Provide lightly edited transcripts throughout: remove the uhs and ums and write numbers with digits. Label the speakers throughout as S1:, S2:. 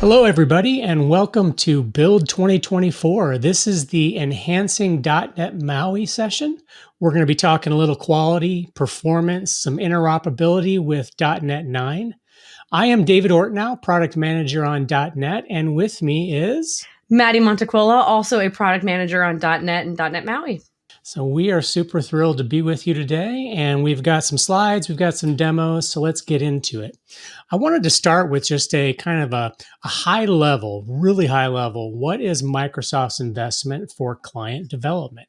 S1: Hello, everybody, and welcome to Build 2024. This is the Enhancing .NET MAUI session. We're going to be talking a little quality, performance, some interoperability with .NET 9. I am David Ortinau, Product Manager on .NET, and with me is...
S2: Maddy Montaquila, also a Product Manager on .NET and .NET MAUI.
S1: So we are super thrilled to be with you today, and we've got some slides, we've got some demos, so let's get into it. I wanted to start with just a kind of a high level, really high level, what is Microsoft's investment for client development?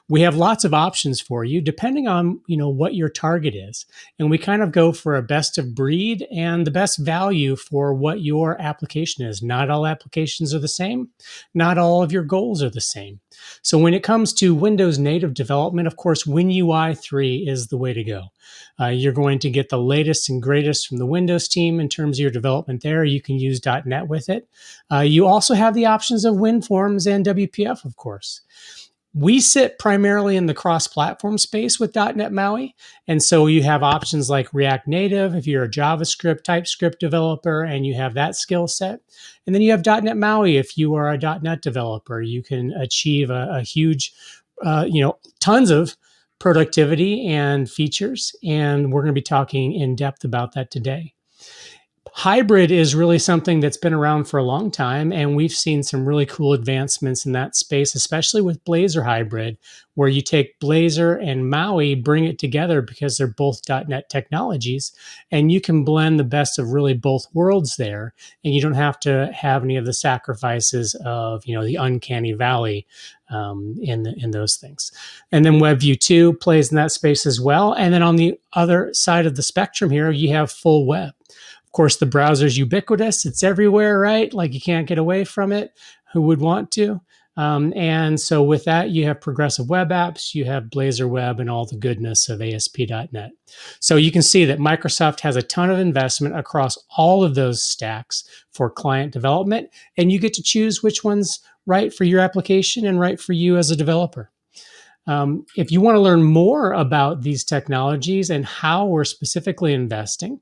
S1: We have lots of options for you depending on, what your target is. And we kind of go for a best of breed and the best value for what your application is. Not all applications are the same. Not all of your goals are the same. So when it comes to Windows native development, of course, WinUI 3 is the way to go. You're going to get the latest and greatest from the Windows team in terms of your development there. You can use .NET with it. You also have the options of WinForms and WPF, of course. We sit primarily in the cross-platform space with .NET MAUI, and so you have options like React Native if you're a JavaScript, TypeScript developer, and you have that skill set. And then you have .NET MAUI if you are a .NET developer. You can achieve a huge, tons of productivity and features, and we're going to be talking in depth about that today. Hybrid is really something that's been around for a long time, and we've seen some really cool advancements in that space, especially with Blazor Hybrid, where you take Blazor and MAUI, bring it together because they're both .NET technologies, and you can blend the best of really both worlds there, and you don't have to have any of the sacrifices of, the uncanny valley in those things. And then WebView 2 plays in that space as well. And then on the other side of the spectrum here, you have full web. Of course, the browser's ubiquitous. It's everywhere, right? Like you can't get away from it. Who would want to? And so with that, you have progressive web apps, you have Blazor Web, and all the goodness of ASP.NET. So you can see that Microsoft has a ton of investment across all of those stacks for client development, and you get to choose which one's right for your application and right for you as a developer. If you want to learn more about these technologies and how we're specifically investing,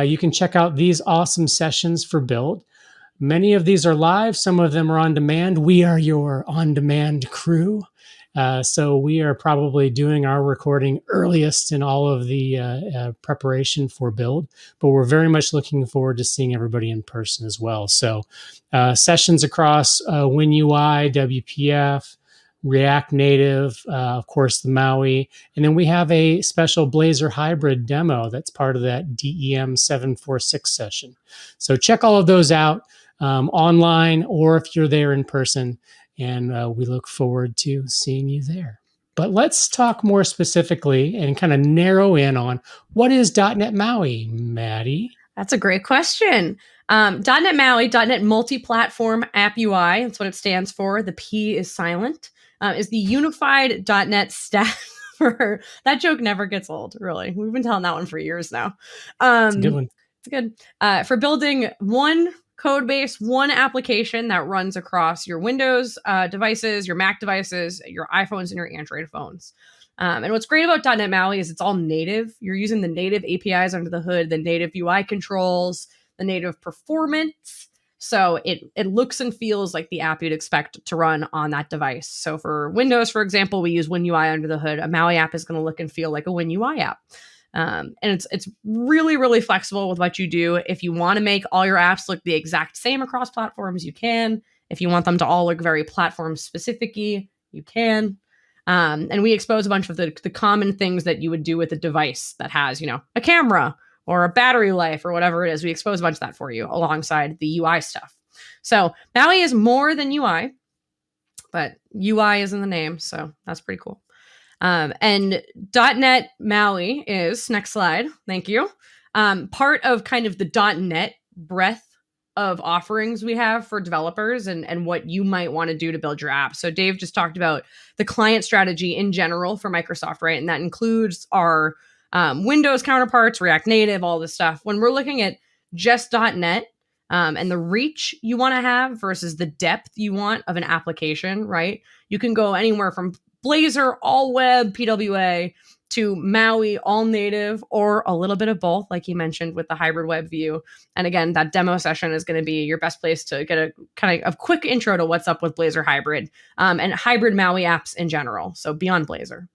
S1: you can check out these awesome sessions for Build. Many of these are live. Some of them are on demand. We are your on-demand crew. So we are probably doing our recording earliest in all of the preparation for Build, but we're very much looking forward to seeing everybody in person as well. So sessions across WinUI, WPF, React Native, of course, the MAUI. And then we have a special Blazor hybrid demo that's part of that DEM 746 session. So check all of those out online or if you're there in person. And we look forward to seeing you there. But let's talk more specifically and kind of narrow in on what is .NET MAUI, Maddy?
S2: That's a great question. .NET MAUI, .NET Multi-Platform App UI, that's what it stands for. The P is silent. Is the unified .NET stack for that joke never gets old, really. We've been telling that one for years now.
S1: It's a good one.
S2: It's good. For building one code base, one application that runs across your Windows devices, your Mac devices, your iPhones, and your Android phones. And what's great about .NET MAUI is it's all native. You're using the native APIs under the hood, the native UI controls, the native performance. So it looks and feels like the app you'd expect to run on that device. So for Windows, for example, we use WinUI under the hood. A MAUI app is going to look and feel like a WinUI app. And it's really, really flexible with what you do. If you want to make all your apps look the exact same across platforms, you can. If you want them to all look very platform specific-y, you can. And we expose a bunch of the common things that you would do with a device that has, a camera or a battery life or whatever it is. We expose a bunch of that for you alongside the UI stuff. So MAUI is more than UI, but UI is in the name. So that's pretty cool. And .NET MAUI is, next slide, thank you, part of kind of the .NET breadth of offerings we have for developers and what you might want to do to build your app. So Dave just talked about the client strategy in general for Microsoft, right? And that includes our Windows counterparts, React Native, all this stuff. When we're looking at just .NET and the reach you want to have versus the depth you want of an application, right? You can go anywhere from Blazor, all web, PWA, to MAUI all native or a little bit of both, like you mentioned with the hybrid web view. And again, that demo session is going to be your best place to get a kind of a quick intro to what's up with Blazor Hybrid and hybrid MAUI apps in general. So beyond Blazor.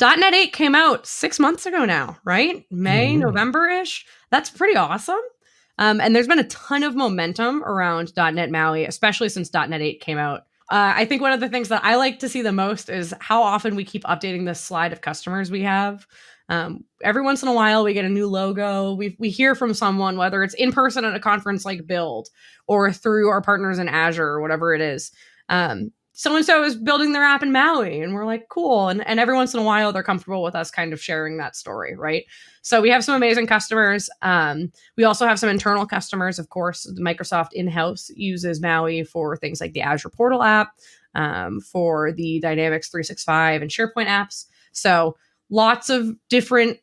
S2: .NET 8 came out 6 months ago now, right? May, November-ish. That's pretty awesome. And there's been a ton of momentum around .NET MAUI, especially since .NET 8 came out. I think one of the things that I like to see the most is how often we keep updating this slide of customers we have. Every once in a while, we get a new logo. We hear from someone, whether it's in person at a conference like Build or through our partners in Azure or whatever it is. So-and-so is building their app in MAUI, and we're like, cool. And every once in a while, they're comfortable with us kind of sharing that story, right? So we have some amazing customers. We also have some internal customers, of course. Microsoft in-house uses MAUI for things like the Azure Portal app, for the Dynamics 365 and SharePoint apps. So lots of different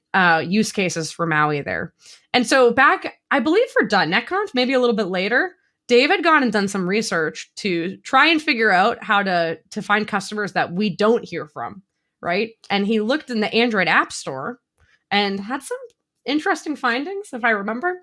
S2: use cases for MAUI there. And so back, I believe for .NETConf, maybe a little bit later, Dave had gone and done some research to try and figure out how to find customers that we don't hear from, right? And he looked in the Android App Store and had some interesting findings, if I remember.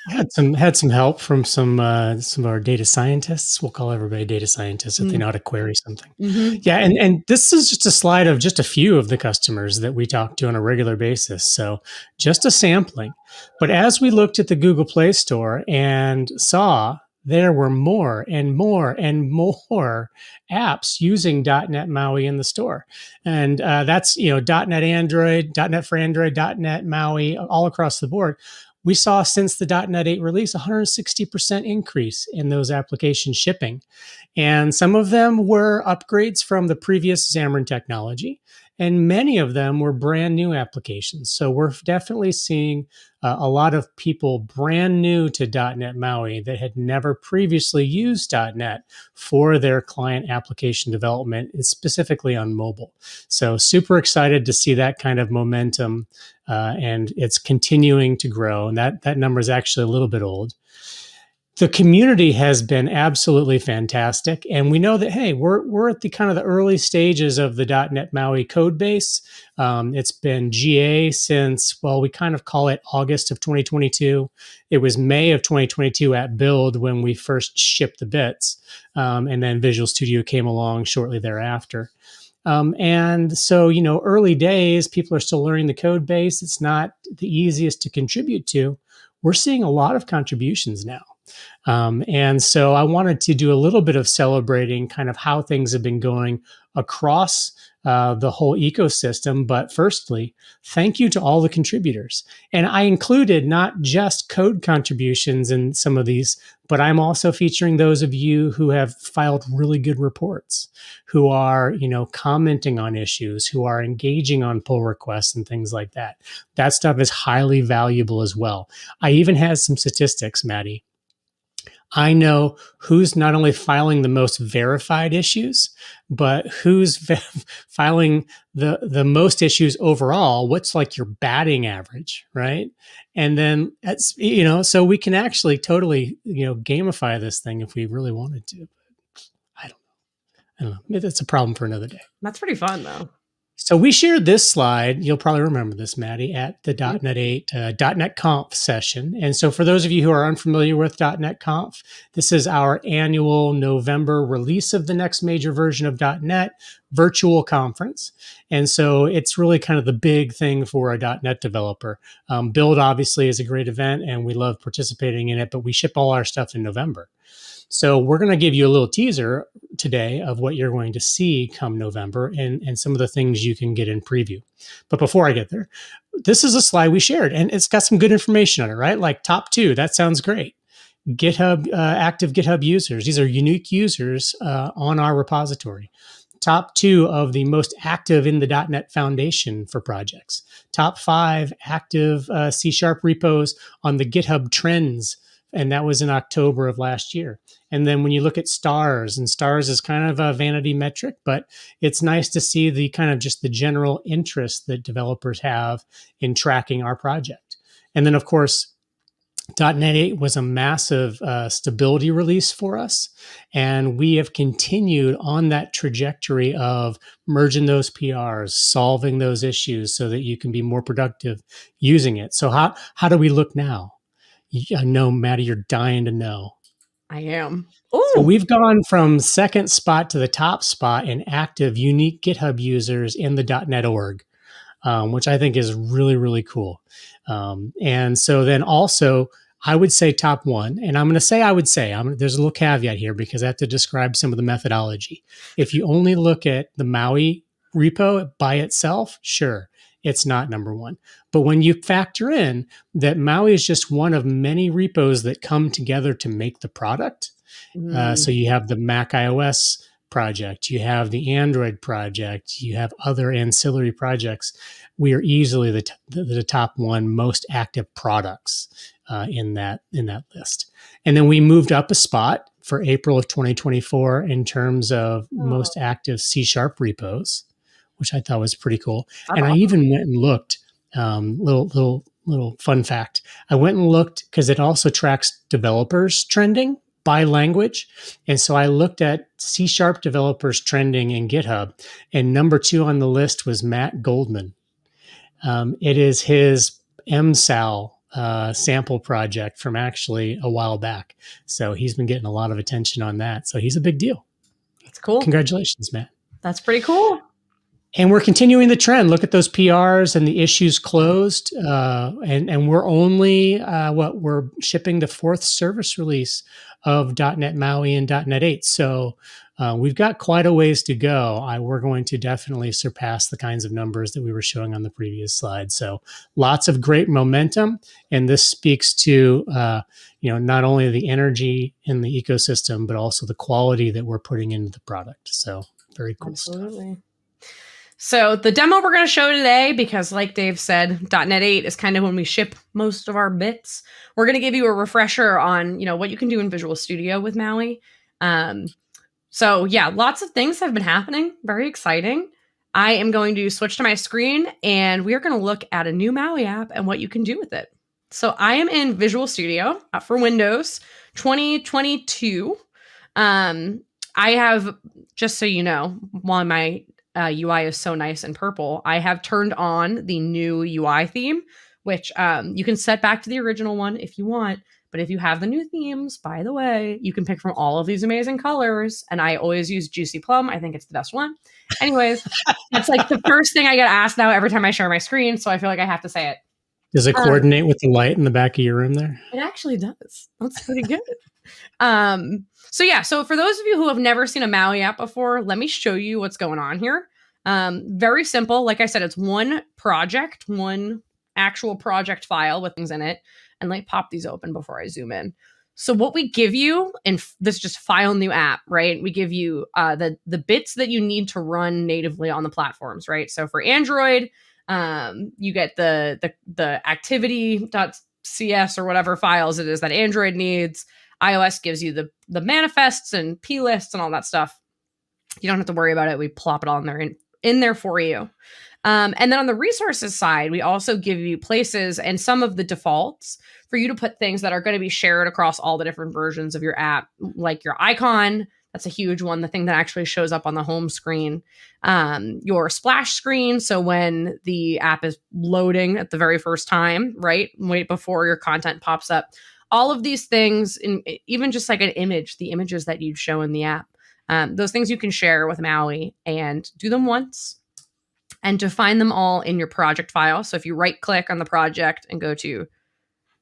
S1: Had some help from some of our data scientists. We'll call everybody data scientists if they know how to query something. Yeah, and this is just a slide of just a few of the customers that we talk to on a regular basis. So just a sampling. But as we looked at the Google Play Store and saw there were more and more and more apps using .NET MAUI in the store. And that's, .NET Android, .NET for Android, .NET MAUI, all across the board. We saw since the .NET 8 release, 160% increase in those applications shipping. And some of them were upgrades from the previous Xamarin technology. And many of them were brand new applications. So we're definitely seeing a lot of people brand new to .NET MAUI that had never previously used .NET for their client application development, specifically on mobile. So super excited to see that kind of momentum, and it's continuing to grow. And that number is actually a little bit old. The community has been absolutely fantastic. And we know that, hey, we're at the kind of the early stages of the .NET MAUI code base. It's been GA since, well, we kind of call it August of 2022. It was May of 2022 at Build when we first shipped the bits. And then Visual Studio came along shortly thereafter. And so, early days, people are still learning the code base. It's not the easiest to contribute to. We're seeing a lot of contributions now. And so I wanted to do a little bit of celebrating kind of how things have been going across the whole ecosystem. But firstly, thank you to all the contributors. And I included not just code contributions in some of these, but I'm also featuring those of you who have filed really good reports, who are, commenting on issues, who are engaging on pull requests and things like that. That stuff is highly valuable as well. I even had some statistics, Maddy. I know who's not only filing the most verified issues, but who's filing the most issues overall. What's like your batting average, right? And then that's, so we can actually totally, gamify this thing if we really wanted to. I don't know. Maybe that's a problem for another day.
S2: That's pretty fun though.
S1: So we shared this slide, you'll probably remember this, Maddy, at the .NET 8 .NET Conf session. And so for those of you who are unfamiliar with .NET Conf, this is our annual November release of the next major version of .NET virtual conference. And so it's really kind of the big thing for a .NET developer. Build obviously is a great event and we love participating in it, but we ship all our stuff in November. So we're going to give you a little teaser today of what you're going to see come November and some of the things you can get in preview. But before I get there, this is a slide we shared and it's got some good information on it, right? Like top 2, that sounds great. GitHub, active GitHub users. These are unique users on our repository. Top 2 of the most active in the .NET Foundation for projects. Top 5 active C# repos on the GitHub Trends. And that was in October of last year. And then when you look at stars, and stars is kind of a vanity metric, but it's nice to see the kind of just the general interest that developers have in tracking our project. And then, of course, .NET 8 was a massive stability release for us, and we have continued on that trajectory of merging those PRs, solving those issues so that you can be more productive using it. So how do we look now? I know, Maddy, you're dying to know.
S2: I am.
S1: So we've gone from second spot to the top spot in active unique GitHub users in the .NET org, which I think is really, really cool. And so then also, I would say top one, and I'm going to say there's a little caveat here because I have to describe some of the methodology. If you only look at the MAUI repo by itself, sure, it's not number one. But when you factor in that MAUI is just one of many repos that come together to make the product, so you have the Mac iOS project, you have the Android project, you have other ancillary projects, we are easily the top one most active products in that list. And then we moved up a spot for April of 2024 in terms of most active C# repos, which I thought was pretty cool. And I even went and looked, little fun fact. I went and looked because it also tracks developers trending by language. And so I looked at C# developers trending in GitHub, and number 2 on the list was Matt Goldman. It is his MSAL sample project from actually a while back. So he's been getting a lot of attention on that. So he's a big deal.
S2: That's cool.
S1: Congratulations, Matt.
S2: That's pretty cool.
S1: And we're continuing the trend. Look at those PRs and the issues closed. And we're only, we're shipping the 4th service release of .NET MAUI and .NET 8. So we've got quite a ways to go. We're going to definitely surpass the kinds of numbers that we were showing on the previous slide. So lots of great momentum. And this speaks to, not only the energy in the ecosystem, but also the quality that we're putting into the product. So very cool stuff.
S2: So the demo we're going to show today, because like Dave said, .NET 8 is kind of when we ship most of our bits. We're going to give you a refresher on, what you can do in Visual Studio with MAUI. So yeah, lots of things have been happening. Very exciting. I am going to switch to my screen and we are going to look at a new MAUI app and what you can do with it. So I am in Visual Studio for Windows 2022. I have, just so you know, while my UI is so nice and purple, I have turned on the new UI theme, which you can set back to the original one if you want. But if you have the new themes, by the way, you can pick from all of these amazing colors. And I always use Juicy Plum. I think it's the best one. Anyways, that's like the first thing I get asked now every time I share my screen. So I feel like I have to say it.
S1: Does it coordinate with the light in the back of your room there?
S2: It actually does. That's pretty good. So for those of you who have never seen a MAUI app before, let me show you what's going on here. Very simple. Like I said, it's one project, one actual project file with things in it. And let me pop these open before I zoom in. So what we give you, and this is just file new app, right? We give you the bits that you need to run natively on the platforms, right? So for Android, you get the activity.cs or whatever files it is that Android needs. iOS gives you the manifests and plists and all that stuff. You don't have to worry about it. We plop it all in there for you. And then on the resources side, we also give you places and some of the defaults for you to put things that are going to be shared across all the different versions of your app, like your icon. That's a huge one. The thing that actually shows up on the home screen, your splash screen. So when the app is loading at the very first time, right? Wait before your content pops up. All of these things, even just like an image, the images that you'd show in the app, those things you can share with MAUI and do them once and define them all in your project file. So if you right click on the project and go to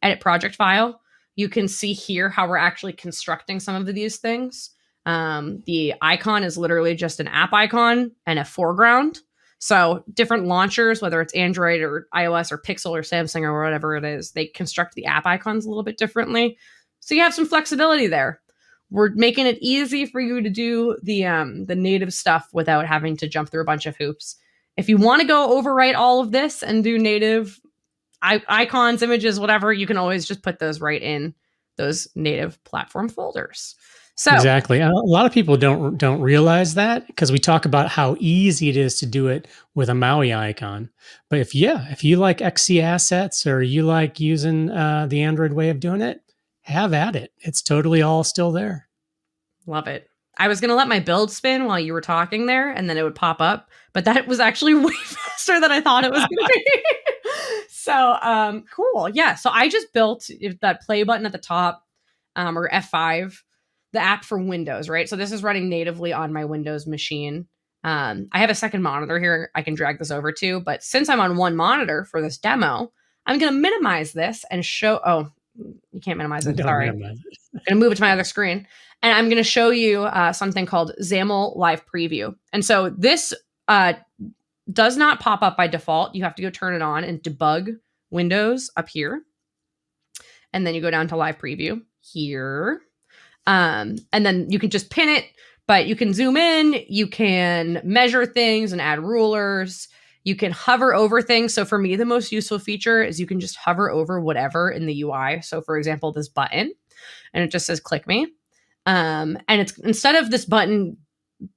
S2: edit project file, you can see here how we're actually constructing some of these things. The icon is literally just an app icon and a foreground. So different launchers, whether it's Android or iOS or Pixel or Samsung or whatever it is, they construct the app icons a little bit differently. So you have some flexibility there. We're making it easy for you to do the native stuff without having to jump through a bunch of hoops. If you want to go overwrite all of this and do native icons, images, whatever, you can always just put those right in those native platform folders. So
S1: Exactly. A lot of people don't realize that because we talk about how easy it is to do it with a Maui icon. But if you like XC assets or you like using the Android way of doing it, have at it. It's totally all still there.
S2: love it. I was going to let my build spin while you were talking there, and then it would pop up, but that was actually way faster than I thought it was going to be. So cool. Yeah. So I just built that play button at the top, or F5, the app for Windows, right? So this is running natively on my Windows machine. I have a second monitor here I can drag this over to, but since I'm on one monitor for this demo, I'm going to minimize this and show, oh, you can't minimize it.
S1: Don't
S2: Sorry.
S1: minimize it.
S2: I'm going to move it to my other screen. And I'm going to show you something called XAML Live Preview. And so this does not pop up by default. You have to go turn it on and debug Windows up here. And then you go down to Live Preview here. And then you can just pin it, but you can zoom in, you can measure things and add rulers. You can hover over things. So for me, the most useful feature is you can just hover over whatever in the UI. So for example, this button, and it just says click me. And it's instead of this button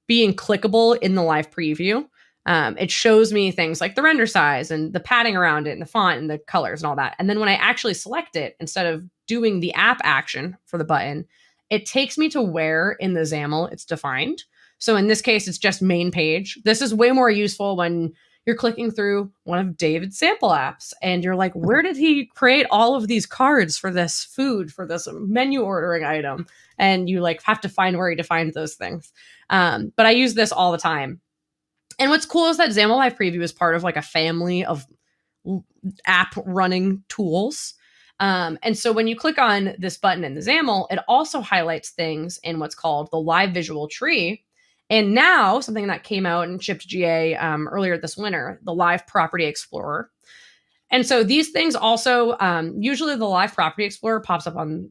S2: being clickable in the live preview, it shows me things like the render size and the padding around it and the font and the colors and all that. And then when I actually select it, instead of doing the app action for the button, it takes me to where in the XAML it's defined. So in this case, it's just main page. This is way more useful when you're clicking through one of David's sample apps and you're like, where did he create all of these cards for this food, for this menu ordering item? And you like have to find where he defined those things. But I use this all the time. And what's cool is that XAML Live Preview is part of like a family of app running tools. And so when you click on this button in the XAML, it also highlights things in what's called the live visual tree. And now something that came out and shipped GA earlier this winter, the Live Property Explorer. And so these things also, usually the Live Property Explorer pops up on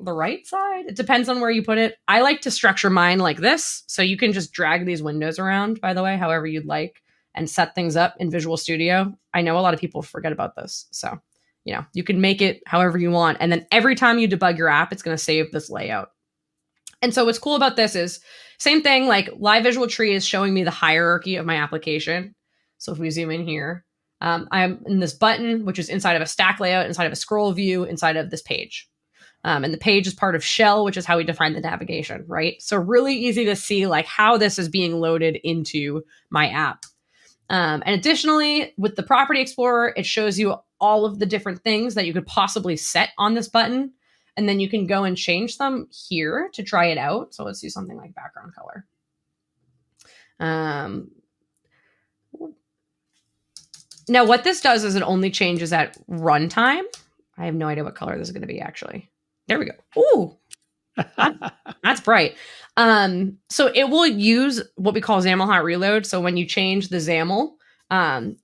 S2: the right side. It depends on where you put it. I like to structure mine like this. So you can just drag these windows around, by the way, however you'd like, and set things up in Visual Studio. I know a lot of people forget about this. So, you know, you can make it however you want. And then every time you debug your app, it's going to save this layout. And so what's cool about this is same thing, like Live Visual Tree is showing me the hierarchy of my application. So if we zoom in here, I'm in this button, which is inside of a stack layout, inside of a scroll view, inside of this page. And the page is part of shell, which is how we define the navigation, right? So really easy to see like how this is being loaded into my app. And additionally, with the Property Explorer, it shows you all of the different things that you could possibly set on this button. And then you can go and change them here to try it out. So let's do something like background color. Now what this does is it only changes at runtime. I have no idea what color this is going to be actually. There we go. Ooh, that's bright. So it will use what we call XAML hot reload. So when you change the XAML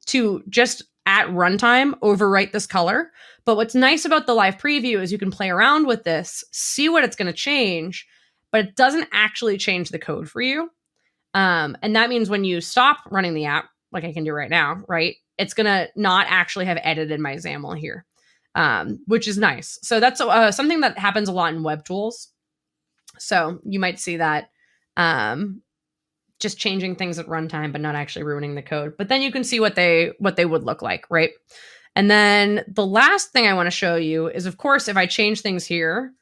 S2: to just at runtime, overwrite this color. But what's nice about the live preview is you can play around with this, see what it's going to change, but it doesn't actually change the code for you. And that means when you stop running the app, like I can do right now, right? It's going to not actually have edited my XAML here, which is nice. So that's something that happens a lot in web tools. So you might see that just changing things at runtime, but not actually ruining the code. But then you can see what they would look like, right? And then the last thing I want to show you is, of course, if I change things here,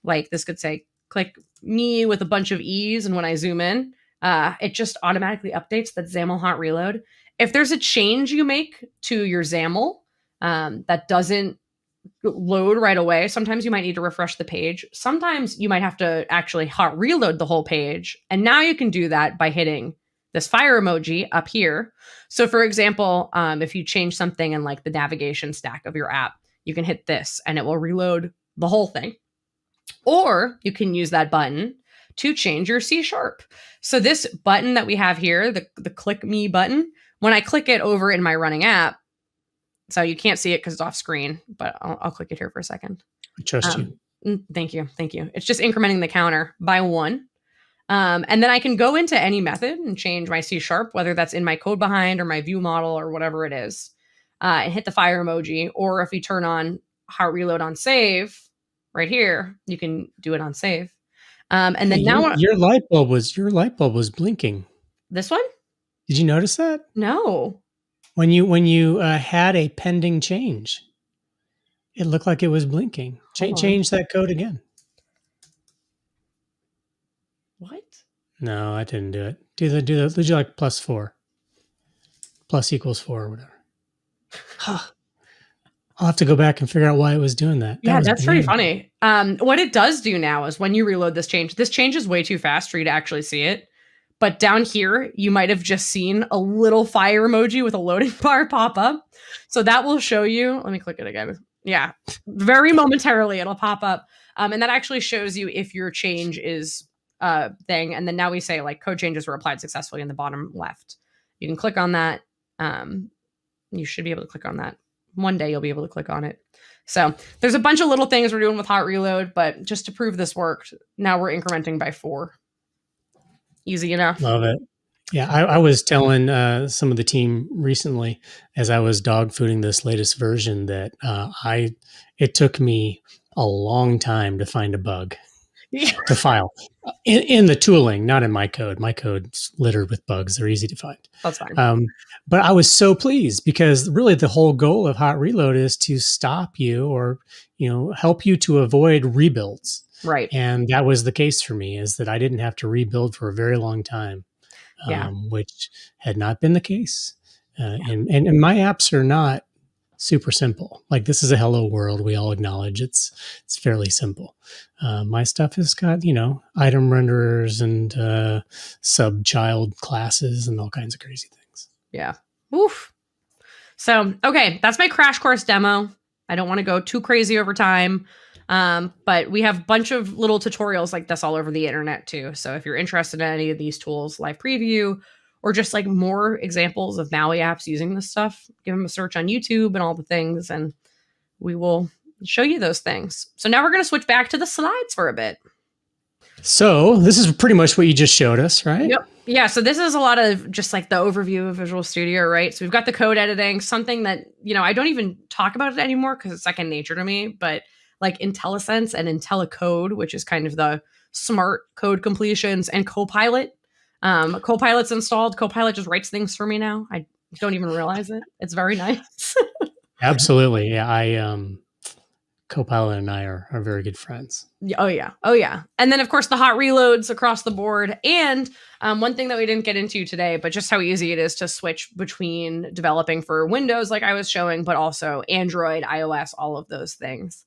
S2: like this could say, click me with a bunch of E's. And when I zoom in, it just automatically updates that XAML hot reload. If there's a change you make to your XAML that doesn't load right away, sometimes you might need to refresh the page. Sometimes you might have to actually hot reload the whole page. And now you can do that by hitting this fire emoji up here. So for example, if you change something in like the navigation stack of your app, you can hit this and it will reload the whole thing. Or you can use that button to change your C#. So this button that we have here, the click me button, when I click it over in my running app, so you can't see it because it's off screen, but I'll click it here for a second.
S1: I trust you.
S2: Thank you. Thank you. It's just incrementing the counter by 1. And then I can go into any method and change my C#, whether that's in my code behind or my view model or whatever it is, and hit the fire emoji. Or if you turn on hot reload on save right here, you can do it on save. And then
S1: Hey,
S2: now
S1: your light bulb was blinking.
S2: this one?
S1: Did you notice that?
S2: No.
S1: When you had a pending change, it looked like it was blinking. Change that code again.
S2: What?
S1: No, I didn't do it. Do you like +4? Plus equals 4 or whatever. Huh. I'll have to go back and figure out why it was doing that.
S2: Yeah, that's pretty funny. What it does do now is when you reload this change is way too fast for you to actually see it. But down here, you might have just seen a little fire emoji with a loading bar pop up. So that will show you. Let me click it again. Yeah, very momentarily it'll pop up. And that actually shows you if your change is thing. And then now we say like code changes were applied successfully in the bottom left. You can click on that. You should be able to click on that. One day you'll be able to click on it. So there's a bunch of little things we're doing with hot reload, but just to prove this worked, now we're incrementing by 4. Easy enough.
S1: Love it. Yeah, I was telling some of the team recently as I was dog fooding this latest version that it took me a long time to find a bug to file in the tooling, not in my code. My code's littered with bugs. They're easy to find.
S2: That's fine.
S1: But I was so pleased because really the whole goal of hot reload is to stop you or, help you to avoid rebuilds.
S2: Right.
S1: And that was the case for me, is that I didn't have to rebuild for a very long time, which had not been the case. And my apps are not super simple. Like this is a hello world. We all acknowledge it's fairly simple. My stuff has got, item renderers and sub-child classes and all kinds of crazy things.
S2: Yeah. Oof. So, okay, that's my crash course demo. I don't want to go too crazy over time. But we have a bunch of little tutorials like this all over the internet too. So if you're interested in any of these tools, live preview, or just like more examples of Maui apps using this stuff, give them a search on YouTube and all the things, and we will show you those things. So now we're going to switch back to the slides for a bit.
S1: So this is pretty much what you just showed us, right?
S2: Yep. Yeah. So this is a lot of just like the overview of Visual Studio, right? So we've got the code editing, something that, I don't even talk about it anymore because it's second nature to me, but like IntelliSense and IntelliCode, which is kind of the smart code completions, and Copilot. Copilot's installed. Copilot just writes things for me now. I don't even realize it. It's very nice.
S1: Absolutely. Yeah. Copilot and I are very good friends.
S2: Oh yeah. And then of course the hot reloads across the board. And one thing that we didn't get into today, but just how easy it is to switch between developing for Windows, like I was showing, but also Android, iOS, all of those things.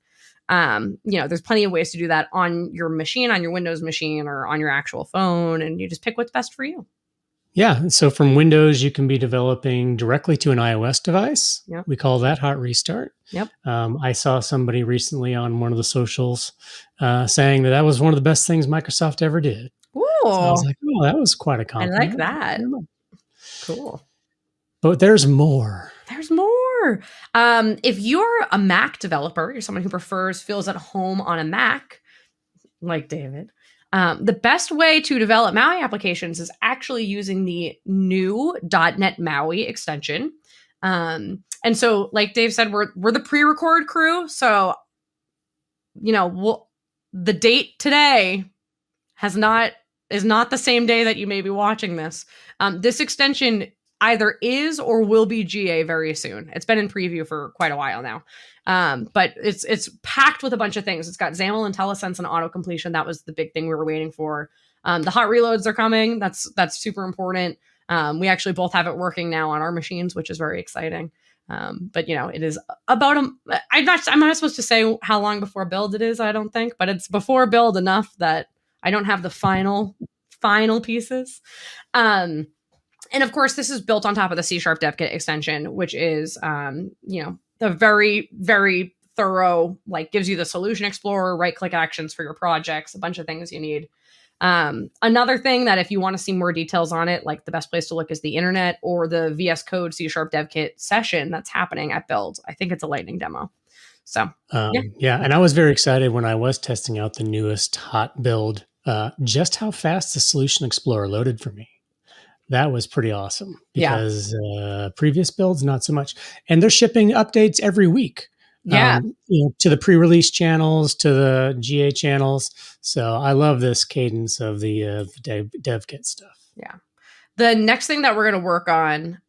S2: There's plenty of ways to do that on your machine, on your Windows machine, or on your actual phone, and you just pick what's best for you.
S1: Yeah. So from Windows, you can be developing directly to an iOS device.
S2: Yep.
S1: We call that hot restart.
S2: Yep.
S1: I saw somebody recently on one of the socials saying that was one of the best things Microsoft ever did.
S2: Ooh.
S1: So I was like, oh, that was quite a compliment.
S2: I like that. Cool.
S1: But there's more.
S2: There's more. If you're a Mac developer, you're someone who feels at home on a Mac, like David, the best way to develop Maui applications is actually using the new .NET MAUI extension. And so, like Dave said, we're the pre-record crew. So, the date today is not the same day that you may be watching this. This extension either is or will be GA very soon. It's been in preview for quite a while now. But it's packed with a bunch of things. It's got XAML, IntelliSense, and auto completion. That was the big thing we were waiting for. The hot reloads are coming. That's super important. We actually both have it working now on our machines, which is very exciting. But it is about I'm not supposed to say how long before build it is, I don't think, but it's before build enough that I don't have the final pieces. And of course, this is built on top of the C# DevKit extension, which is, the very, very thorough, like gives you the solution explorer, right-click actions for your projects, a bunch of things you need. Another thing that if you want to see more details on it, like the best place to look is the internet or the VS Code C# DevKit session that's happening at Build. I think it's a lightning demo. So,
S1: yeah. And I was very excited when I was testing out the newest hot build, just how fast the solution explorer loaded for me. That was pretty awesome because previous builds, not so much. And they're shipping updates every week.
S2: Yeah.
S1: To the pre-release channels, to the GA channels. So I love this cadence of the dev kit stuff.
S2: Yeah. The next thing that we're going to work on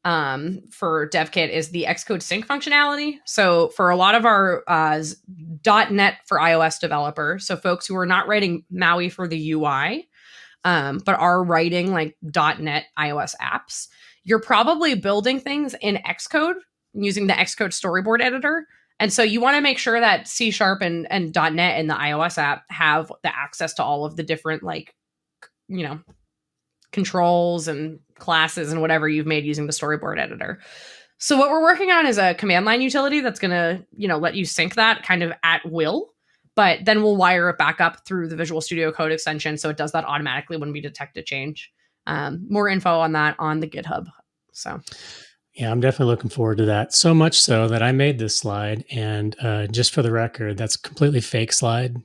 S2: for DevKit is the Xcode sync functionality. So for a lot of our .NET for iOS developers, so folks who are not writing MAUI for the UI, but are writing like .NET iOS apps, you're probably building things in Xcode using the Xcode storyboard editor. And so you want to make sure that C# and .NET and the iOS app have the access to all of the different controls and classes and whatever you've made using the storyboard editor. So what we're working on is a command line utility that's going to, let you sync that kind of at will, but then we'll wire it back up through the Visual Studio Code extension. So it does that automatically when we detect a change. More info on that on the GitHub. So
S1: yeah, I'm definitely looking forward to that. So much so that I made this slide, and just for the record, that's a completely fake slide,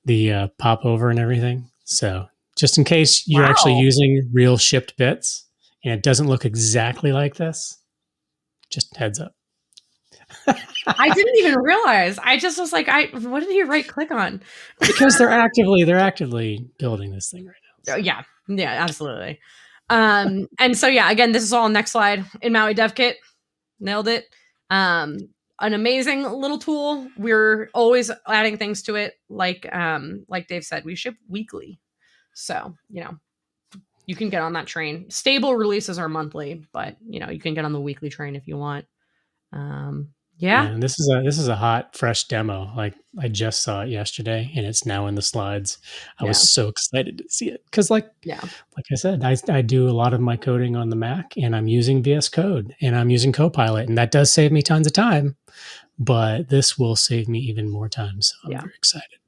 S1: the pop over and everything. So just in case you're actually using real shipped bits and it doesn't look exactly like this, just heads up.
S2: I didn't even realize. I just was like, what did he right click on?
S1: Because they're actively building this thing right now.
S2: So. Yeah, absolutely. And so, again, this is all next slide in MAUI Dev Kit. Nailed it. An amazing little tool. We're always adding things to it. Like Dave said, we ship weekly. So, you can get on that train. Stable releases are monthly, but you can get on the weekly train if you want. Yeah.
S1: And this is a hot, fresh demo. Like I just saw it yesterday and it's now in the slides. I was so excited to see it. Cause like I said, I do a lot of my coding on the Mac and I'm using VS Code and I'm using Copilot, and that does save me tons of time, but this will save me even more time. So I'm very excited.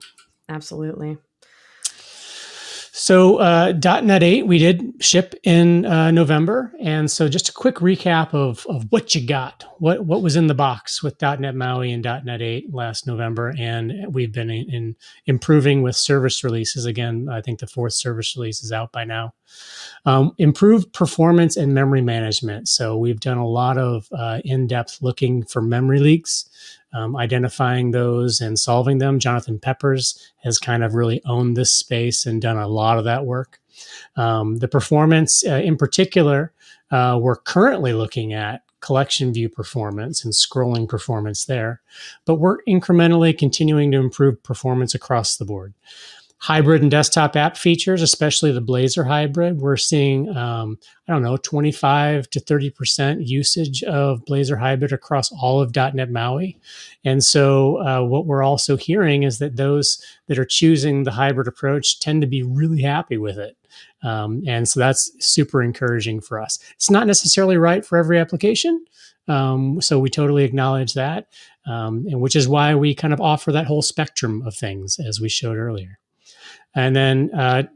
S2: Absolutely.
S1: So .NET 8 we did ship in November, and so just a quick recap of what you got, what was in the box with .NET MAUI and .NET 8 last November, and we've been improving with service releases. Again, I think the 4th service release is out by now. Improved performance and memory management. So we've done a lot of in-depth looking for memory leaks, identifying those and solving them. Jonathan Peppers has kind of really owned this space and done a lot of that work. The performance in particular, we're currently looking at collection view performance and scrolling performance there, but we're incrementally continuing to improve performance across the board. Hybrid and desktop app features, especially the Blazor hybrid, we're seeing, 25 to 30% usage of Blazor hybrid across all of .NET MAUI. And so what we're also hearing is that those that are choosing the hybrid approach tend to be really happy with it. And so that's super encouraging for us. It's not necessarily right for every application. So we totally acknowledge that, and which is why we kind of offer that whole spectrum of things as we showed earlier. And then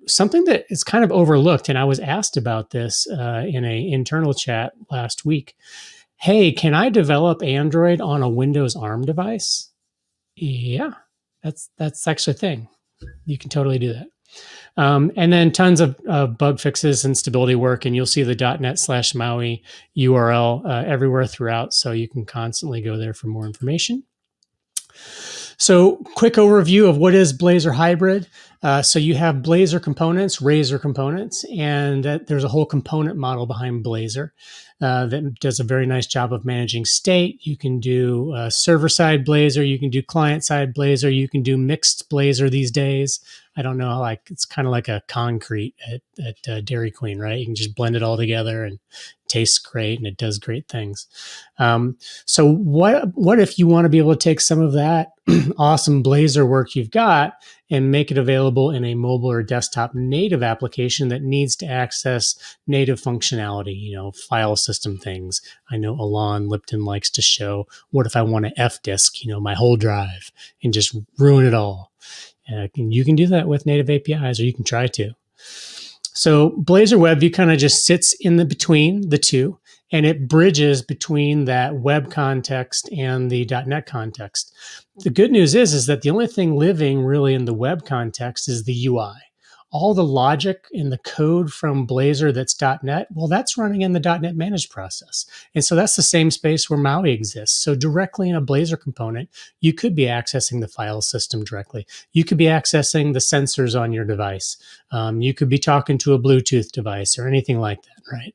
S1: something that is kind of overlooked, and I was asked about this in an internal chat last week. Hey, can I develop Android on a Windows ARM device? Yeah, that's actually a thing. You can totally do that. And then tons of bug fixes and stability work, and you'll see the .NET/MAUI URL everywhere throughout, so you can constantly go there for more information. So quick overview of what is Blazor Hybrid. So you have Blazor components, Razor components, and there's a whole component model behind Blazor that does a very nice job of managing state. You can do server-side Blazor, you can do client-side Blazor, you can do mixed Blazor these days. I don't know, it's kind of like a concrete at Dairy Queen, right? You can just blend it all together and it tastes great and it does great things. So what if you want to be able to take some of that awesome Blazor work you've got and make it available in a mobile or desktop native application that needs to access native functionality, file system things. I know Alon Lipton likes to show, what if I want to F-disk, my whole drive and just ruin it all? You can do that with native APIs, or you can try to. So Blazor WebView kind of just sits in between the two, and it bridges between that web context and the .NET context. The good news is that the only thing living really in the web context is the UI. all the logic in the code from Blazor that's .NET, well, that's running in the .NET managed process. And so that's the same space where MAUI exists. So directly in a Blazor component, you could be accessing the file system directly. You could be accessing the sensors on your device. You could be talking to a Bluetooth device or anything like that, right?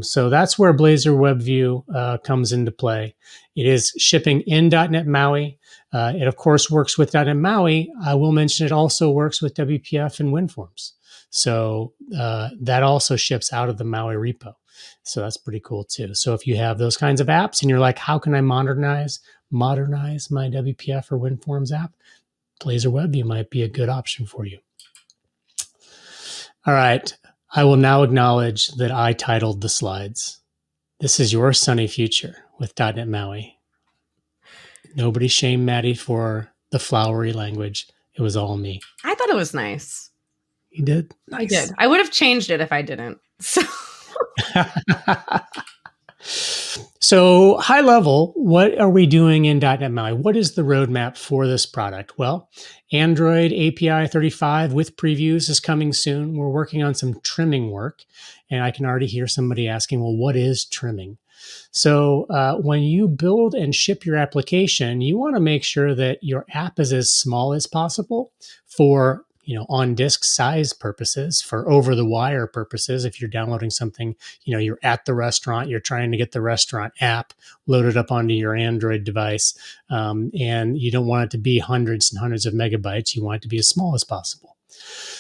S1: So that's where Blazor WebView comes into play. It is shipping in .NET MAUI. It, of course, works with .NET MAUI. I will mention it also works with WPF and WinForms. So that also ships out of the MAUI repo. So that's pretty cool, too. So if you have those kinds of apps and you're like, how can I modernize my WPF or WinForms app? Blazor WebView might be a good option for you. All right. I will now acknowledge that I titled the slides. This is your sunny future with .NET MAUI. Nobody shame Maddy for the flowery language. It was all me.
S2: I thought it was nice.
S1: You did?
S2: Nice. I did. I would have changed it if I didn't. So,
S1: so high level, what are we doing in .NET MAUI? What is the roadmap for this product? Well, Android API 35 with previews is coming soon. We're working on some trimming work, and I can already hear somebody asking, well, what is trimming? So when you build and ship your application, you want to make sure that your app is as small as possible for on-disk size purposes, for over-the-wire purposes. If you're downloading something, you're at the restaurant, you're trying to get the restaurant app loaded up onto your Android device, and you don't want it to be hundreds and hundreds of megabytes. You want it to be as small as possible.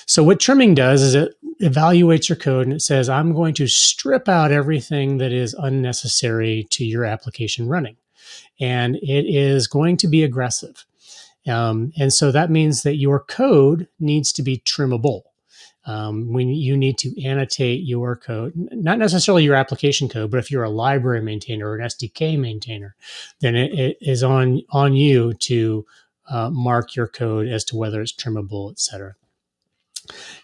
S1: So what trimming does is it evaluates your code and it says, I'm going to strip out everything that is unnecessary to your application running. And it is going to be aggressive. And so that means that your code needs to be trimmable. When you need to annotate your code, not necessarily your application code, but if you're a library maintainer or an SDK maintainer, then it is on you to mark your code as to whether it's trimmable, et cetera.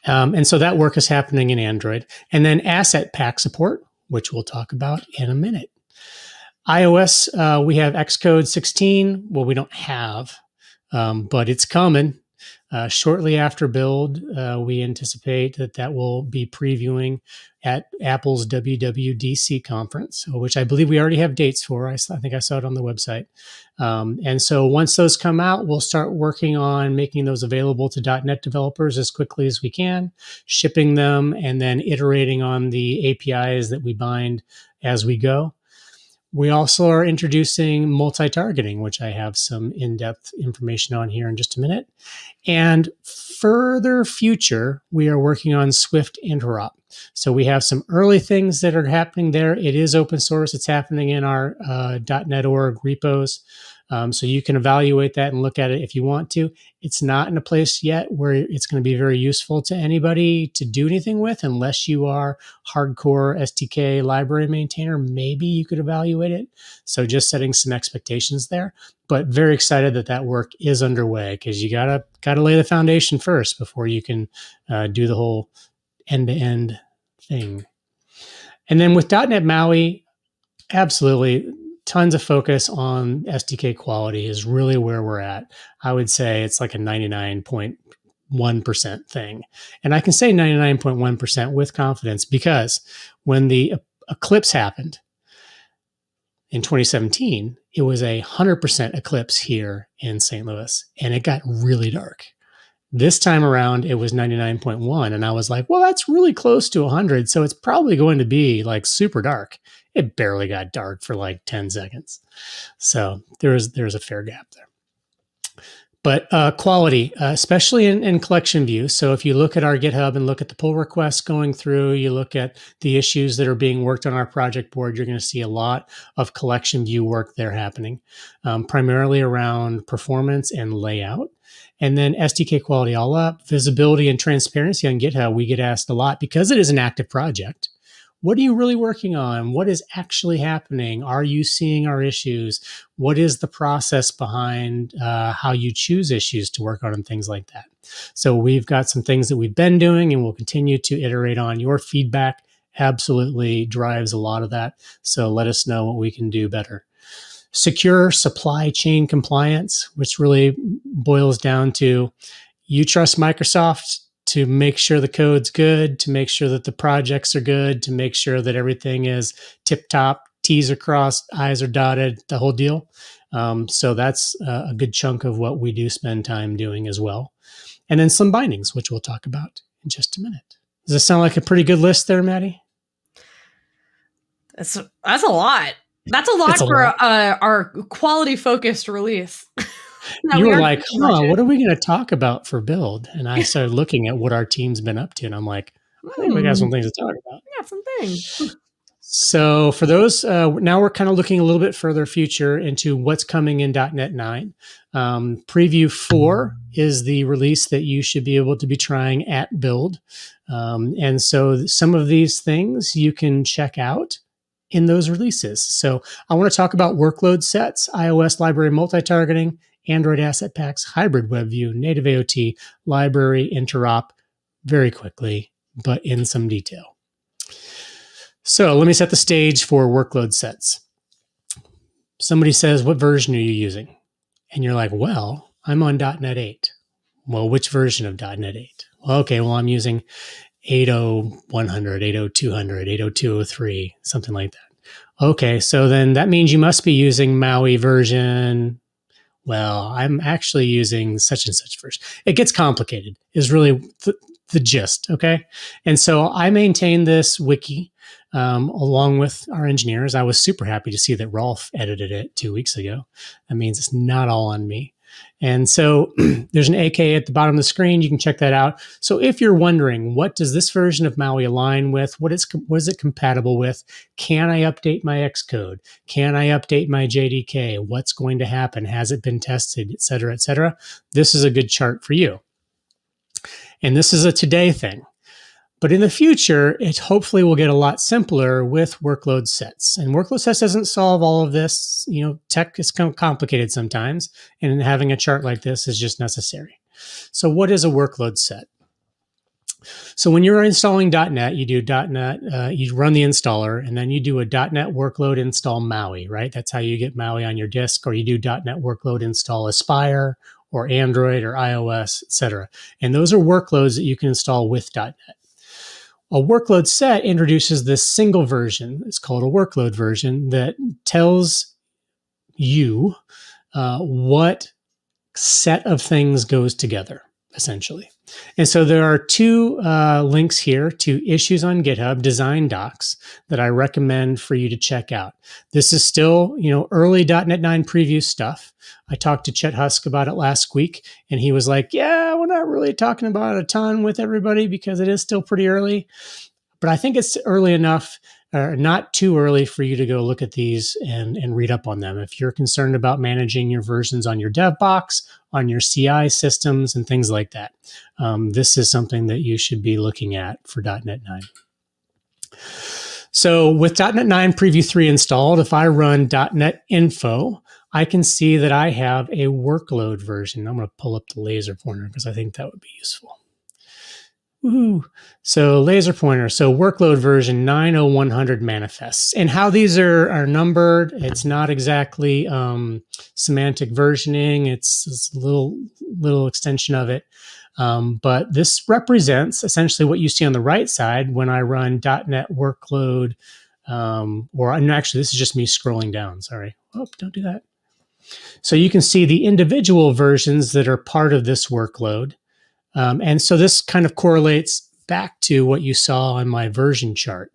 S1: And so that work is happening in Android. And then asset pack support, which we'll talk about in a minute. iOS, we have Xcode 16. Well, we don't have, but it's coming. Shortly after build, we anticipate that will be previewing at Apple's WWDC conference, which I believe we already have dates for. I think I saw it on the website. And so once those come out, we'll start working on making those available to .NET developers as quickly as we can, shipping them, and then iterating on the APIs that we bind as we go. We also are introducing multi-targeting, which I have some in-depth information on here in just a minute. And further future, we are working on Swift interop. So we have some early things that are happening there. It is open source. It's happening in our .NET org repos. So you can evaluate that and look at it if you want to. It's not in a place yet where it's going to be very useful to anybody to do anything with, unless you are hardcore SDK library maintainer. Maybe you could evaluate it. So just setting some expectations there, but very excited that work is underway, because you gotta lay the foundation first before you can do the whole end-to-end thing. And then with .NET MAUI, absolutely, tons of focus on SDK quality is really where we're at. I would say it's like a 99.1% thing. And I can say 99.1% with confidence, because when the eclipse happened in 2017, it was 100% eclipse here in St. Louis, and it got really dark. This time around, it was 99.1, and I was like, well, that's really close to 100, so it's probably going to be like super dark. It barely got dark for like 10 seconds. So there's a fair gap there. But quality, especially in collection view. So if you look at our GitHub and look at the pull requests going through, you look at the issues that are being worked on our project board, you're going to see a lot of collection view work there happening, primarily around performance and layout. And then SDK quality all up, visibility and transparency on GitHub. We get asked a lot because it is an active project. What are you really working on? What is actually happening? Are you seeing our issues? What is the process behind how you choose issues to work on and things like that? So we've got some things that we've been doing and we'll continue to iterate on. Your feedback absolutely drives a lot of that. So let us know what we can do better. Secure supply chain compliance, which really boils down to you trust Microsoft to make sure the code's good, to make sure that the projects are good, to make sure that everything is tip-top, T's are crossed, I's are dotted, the whole deal. So that's a good chunk of what we do spend time doing as well. And then some bindings, which we'll talk about in just a minute. Does this sound like a pretty good list there, Maddy?
S2: That's a lot. That's a lot for our quality-focused release.
S1: You were like, what are we going to talk about for build? And I started looking at what our team's been up to, and I'm like, I think we got some things to talk about.
S2: Yeah, some things.
S1: So for those, now we're kind of looking a little bit further future into what's coming in .NET 9. Preview 4 is the release that you should be able to be trying at build. And so some of these things you can check out in those releases. So I want to talk about workload sets, iOS library multi-targeting, Android asset packs, hybrid web view, native AOT, library, interop, very quickly, but in some detail. So let me set the stage for workload sets. Somebody says, what version are you using? And you're like, well, I'm on .NET 8. Well, which version of .NET 8? Well, okay, well, I'm using 8.0.100, 8.0.200, 8.0.203, something like that. Okay, so then that means you must be using MAUI version. Well, I'm actually using such and such version. It gets complicated, is really the gist, okay? And so I maintain this wiki along with our engineers. I was super happy to see that Rolf edited it 2 weeks ago. That means it's not all on me. And so there's an AK at the bottom of the screen. You can check that out. So if you're wondering, what does this version of MAUI align with? What is it compatible with? Can I update my Xcode? Can I update my JDK? What's going to happen? Has it been tested, et cetera, et cetera? This is a good chart for you. And this is a today thing. But in the future, it hopefully will get a lot simpler with workload sets. And workload sets doesn't solve all of this. You know, tech is complicated sometimes, and having a chart like this is just necessary. So what is a workload set? So when you're installing .NET, you do .NET, you run the installer, and then you do a .NET workload install MAUI, right? That's how you get MAUI on your disk, or you do .NET workload install Aspire, or Android, or iOS, et cetera. And those are workloads that you can install with .NET. A workload set introduces this single version. It's called a workload version that tells you what set of things goes together, essentially. And so there are two links here to issues on GitHub, design docs, that I recommend for you to check out. This is still, early .NET 9 preview stuff. I talked to 𝗦𝗲𝗀𝗀𝗀𝗀 about it last week, and he was like, yeah, we're not really talking about it a ton with everybody because it is still pretty early. But I think it's early enough, or not too early, for you to go look at these and read up on them. If you're concerned about managing your versions on your dev box, on your CI systems, and things like that, this is something that you should be looking at for .NET 9. So with .NET 9 Preview 3 installed, if I run .NET Info, I can see that I have a workload version. I'm going to pull up the laser pointer because I think that would be useful. Woohoo. So laser pointer. So workload version 9.0.100 manifests. And how these are numbered, it's not exactly semantic versioning. It's a little extension of it. But this represents essentially what you see on the right side when I run .NET workload, actually, this is just me scrolling down. Sorry. Oh, don't do that. So you can see the individual versions that are part of this workload. And so this kind of correlates back to what you saw on my version chart.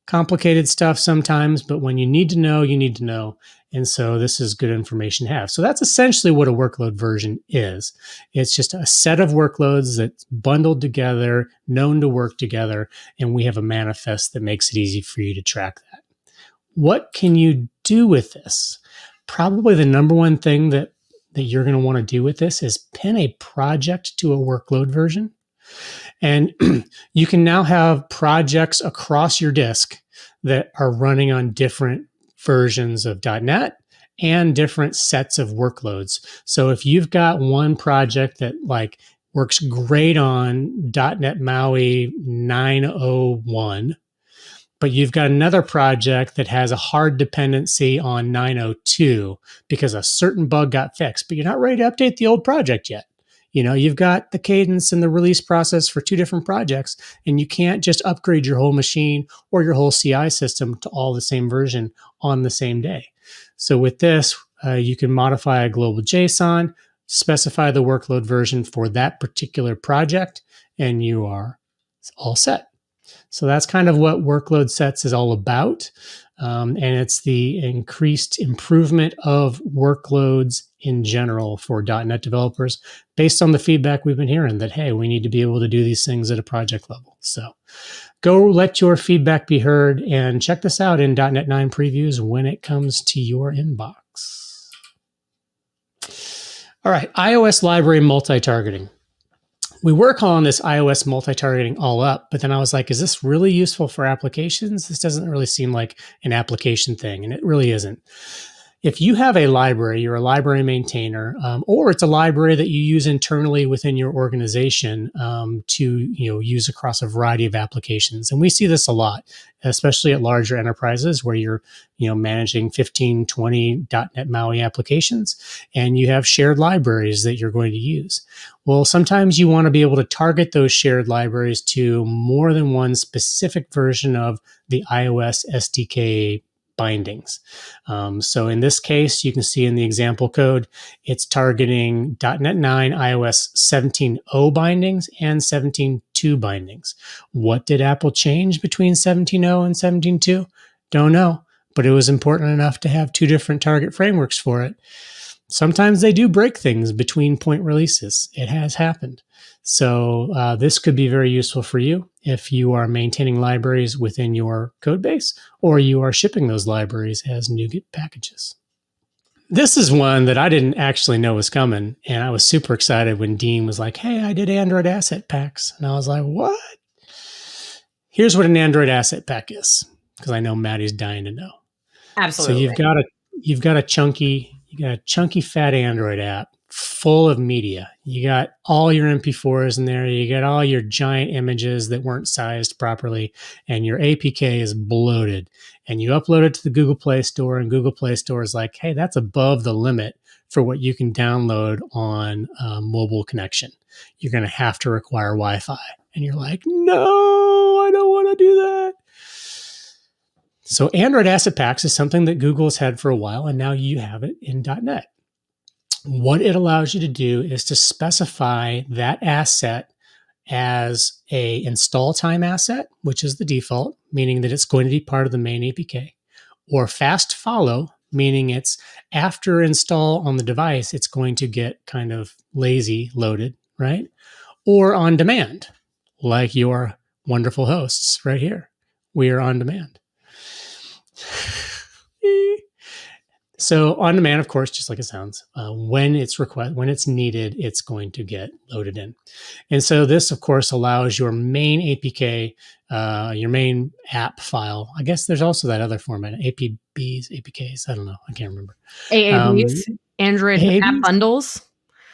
S1: Complicated stuff sometimes, but when you need to know, you need to know. And so this is good information to have. So that's essentially what a workload version is. It's just a set of workloads that's bundled together, known to work together, and we have a manifest that makes it easy for you to track that. What can you do with this? Probably the number one thing that you're going to want to do with this is pin a project to a workload version. And you can now have projects across your disk that are running on different versions of .NET and different sets of workloads. So if you've got one project that works great on .NET MAUI 9.0.1, but you've got another project that has a hard dependency on 9.0.2 because a certain bug got fixed, but you're not ready to update the old project yet. You've got the cadence and the release process for two different projects, and you can't just upgrade your whole machine or your whole CI system to all the same version on the same day. So with this, you can modify a global JSON, specify the workload version for that particular project, and you are all set. So that's kind of what workload sets is all about. And it's the increased improvement of workloads in general for .NET developers based on the feedback we've been hearing that, hey, we need to be able to do these things at a project level. So go let your feedback be heard and check this out in .NET 9 previews when it comes to your inbox. All right, iOS library multi-targeting. We were calling this iOS multi-targeting all up, but then I was like, is this really useful for applications? This doesn't really seem like an application thing, and it really isn't. If you have a library, you're a library maintainer, or it's a library that you use internally within your organization to use across a variety of applications. And we see this a lot, especially at larger enterprises where you're managing 15, 20 .NET MAUI applications, and you have shared libraries that you're going to use. Well, sometimes you want to be able to target those shared libraries to more than one specific version of the iOS SDK bindings. So in this case, you can see in the example code, it's targeting .NET 9 iOS 17.0 bindings and 17.2 bindings. What did Apple change between 17.0 and 17.2? Don't know, but it was important enough to have two different target frameworks for it. Sometimes they do break things between point releases. It has happened. So this could be very useful for you if you are maintaining libraries within your code base or you are shipping those libraries as NuGet packages. This is one that I didn't actually know was coming, and I was super excited when Dean was like, hey, I did Android asset packs. And I was like, what? Here's what an Android asset pack is, because I know Maddie's dying to know.
S2: Absolutely.
S1: So you've got a chunky fat Android app full of media. You got all your MP4s in there. You got all your giant images that weren't sized properly, and your APK is bloated. And you upload it to the Google Play Store, and Google Play Store is like, hey, that's above the limit for what you can download on mobile connection. You're going to have to require Wi-Fi. And you're like, no, I don't want to do that. So Android Asset Packs is something that Google has had for a while, and now you have it in .NET. What it allows you to do is to specify that asset as a install time asset, which is the default, meaning that it's going to be part of the main APK, or fast follow, meaning it's after install on the device, it's going to get kind of lazy loaded, right? Or on demand, like your wonderful hosts right here. We are on demand. So on demand, of course, just like it sounds, when it's needed, it's going to get loaded in. And so this, of course, allows your main APK, your main app file. I guess there's also that other format, APBs, APKs. I don't know. I can't remember.
S2: AABs, Android
S1: AABs?
S2: App Bundles,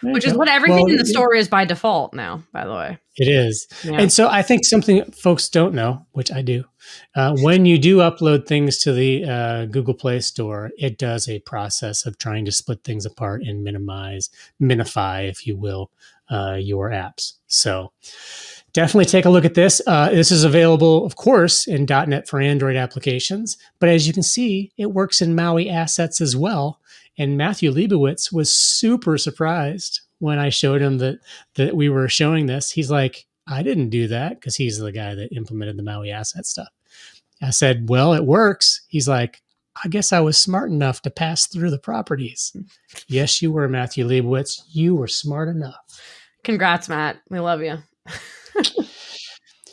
S2: which is what everything in the store is by default now, by the way.
S1: It is.
S2: Yeah.
S1: And so I think something folks don't know, which I do, when you do upload things to the Google Play Store, it does a process of trying to split things apart and minify, if you will, your apps. So definitely take a look at this. This is available, of course, in .NET for Android applications. But as you can see, it works in MAUI assets as well. And Matthew Leibowitz was super surprised when I showed him that we were showing this. He's like, I didn't do that, because he's the guy that implemented the MAUI asset stuff. I said, well, it works. He's like, I guess I was smart enough to pass through the properties. Yes, you were, Matthew Leibowitz. You were smart enough.
S2: Congrats, Matt. We love you.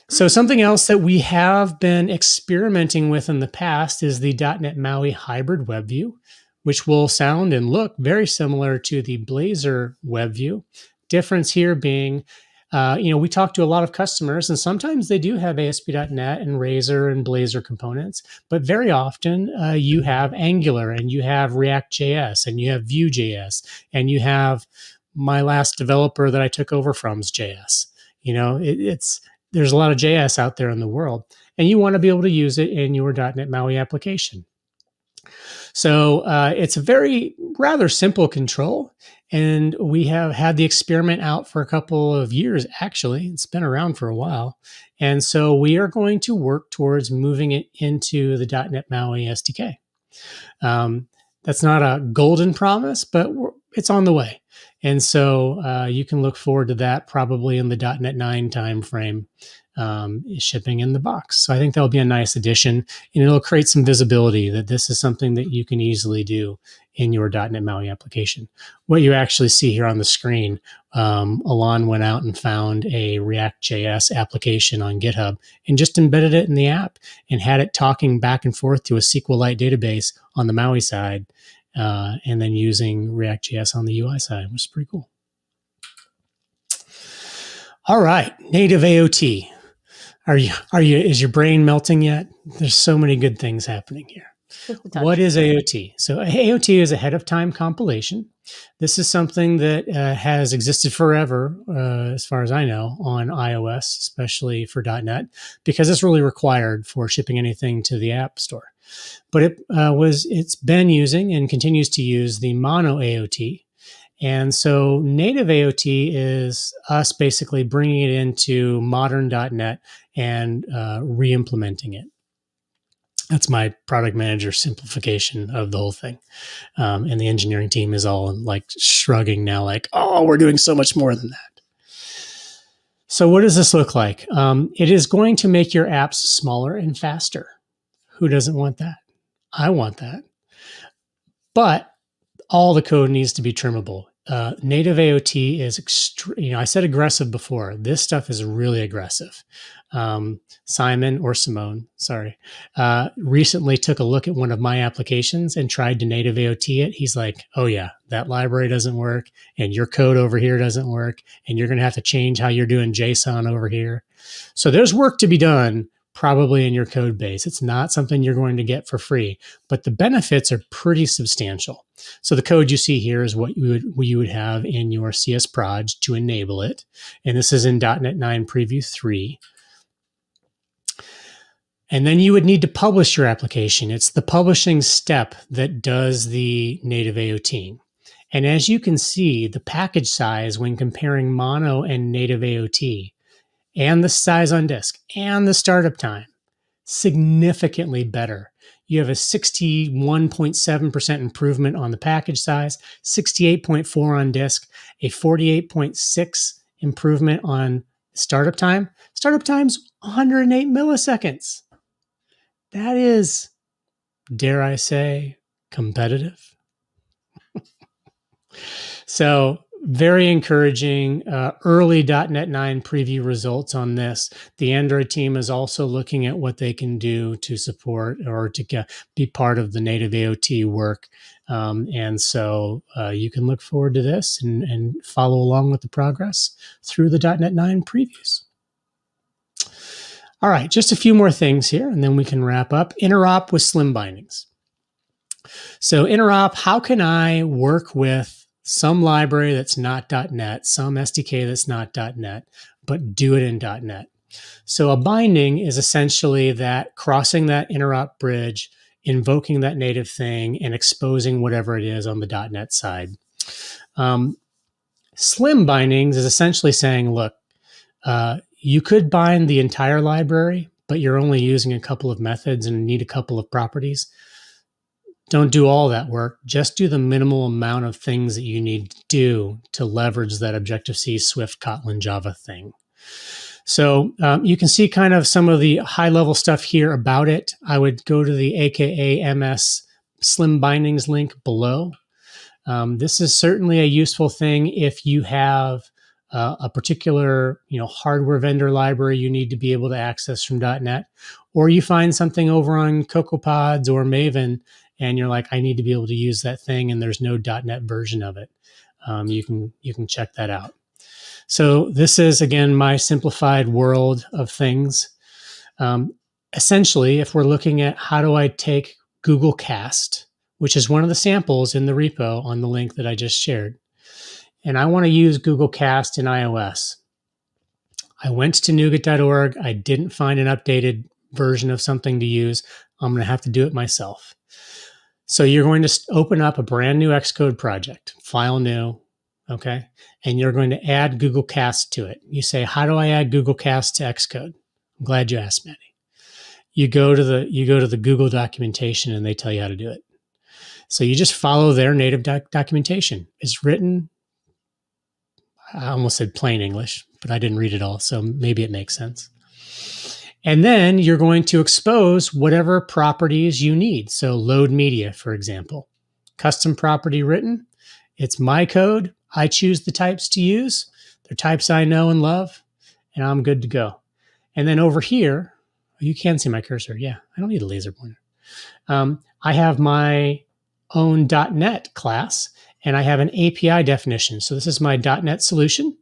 S1: So something else that we have been experimenting with in the past is the .NET MAUI hybrid web view, which will sound and look very similar to the Blazor web view. Difference here being, we talk to a lot of customers, and sometimes they do have ASP.NET and Razor and Blazor components, but very often you have Angular, and you have React.js, and you have Vue.js, and you have my last developer that I took over from's JS. There's a lot of JS out there in the world, and you want to be able to use it in your .NET MAUI application. So it's a rather simple control. And we have had the experiment out for a couple of years, actually. It's been around for a while. And so we are going to work towards moving it into the .NET MAUI SDK. That's not a golden promise, but it's on the way. And so you can look forward to that probably in the .NET 9 timeframe, shipping in the box. So I think that'll be a nice addition, and it'll create some visibility that this is something that you can easily do in your .NET MAUI application. What you actually see here on the screen, Alon went out and found a React.js application on GitHub and just embedded it in the app and had it talking back and forth to a SQLite database on the MAUI side, and then using React.js on the UI side, which is pretty cool. All right, native AOT. Is your brain melting yet? There's so many good things happening here. What is AOT? So AOT is ahead of time compilation. This is something that has existed forever, as far as I know, on iOS, especially for .NET, because it's really required for shipping anything to the App Store. But it's been using and continues to use the mono AOT. And so native AOT is us basically bringing it into modern .NET and re-implementing it. That's my product manager simplification of the whole thing. And the engineering team is all like shrugging now, like, oh, we're doing so much more than that. So what does this look like? It is going to make your apps smaller and faster. Who doesn't want that? I want that. But all the code needs to be trimmable. Native AOT is I said aggressive before. This stuff is really aggressive. Simone, recently took a look at one of my applications and tried to native AOT it. He's like, oh yeah, that library doesn't work, and your code over here doesn't work, and you're going to have to change how you're doing JSON over here. So there's work to be done probably in your code base. It's not something you're going to get for free, but the benefits are pretty substantial. So the code you see here is what you would have in your CS proj to enable it. And this is in .NET 9 Preview 3. And then you would need to publish your application. It's the publishing step that does the native AOT. And as you can see, the package size when comparing mono and native AOT, and the size on disk, and the startup time, significantly better. You have a 61.7% improvement on the package size, 68.4 on disk, a 48.6 improvement on startup time. Startup time's 108 milliseconds. That is, dare I say, competitive. So very encouraging early .NET 9 preview results on this. The Android team is also looking at what they can do to support or to be part of the native AOT work. And so you can look forward to this and follow along with the progress through the .NET 9 previews. All right, just a few more things here, and then we can wrap up. Interop with slim bindings. So interop, how can I work with some library that's not .NET, some SDK that's not .NET, but do it in .NET? So a binding is essentially that crossing that interop bridge, invoking that native thing, and exposing whatever it is on the .NET side. Slim bindings is essentially saying, look, you could bind the entire library, but you're only using a couple of methods and need a couple of properties. Don't do all that work. Just do the minimal amount of things that you need to do to leverage that Objective-C, Swift, Kotlin, Java thing. So you can see kind of some of the high-level stuff here about it. I would go to the AKA MS Slim Bindings link below. This is certainly a useful thing if you have a particular hardware vendor library you need to be able to access from .NET, or you find something over on CocoaPods or Maven, and you're like, I need to be able to use that thing, and there's no .NET version of it. You can check that out. So this is, again, my simplified world of things. Essentially, if we're looking at how do I take Google Cast, which is one of the samples in the repo on the link that I just shared, and I want to use Google Cast in iOS. I went to NuGet.org. I didn't find an updated version of something to use. I'm going to have to do it myself. So you're going to open up a brand new Xcode project, file new, okay? And you're going to add Google Cast to it. You say, how do I add Google Cast to Xcode? I'm glad you asked, Maddy. You go to the Google documentation and they tell you how to do it. So you just follow their native documentation. It's written, I almost said plain English, but I didn't read it all, so maybe it makes sense. And then you're going to expose whatever properties you need. So load media, for example. Custom property written. It's my code. I choose the types to use. They're types I know and love, and I'm good to go. And then over here, you can see my cursor. Yeah, I don't need a laser pointer. I have my own .NET class, and I have an API definition. So this is my .NET solution.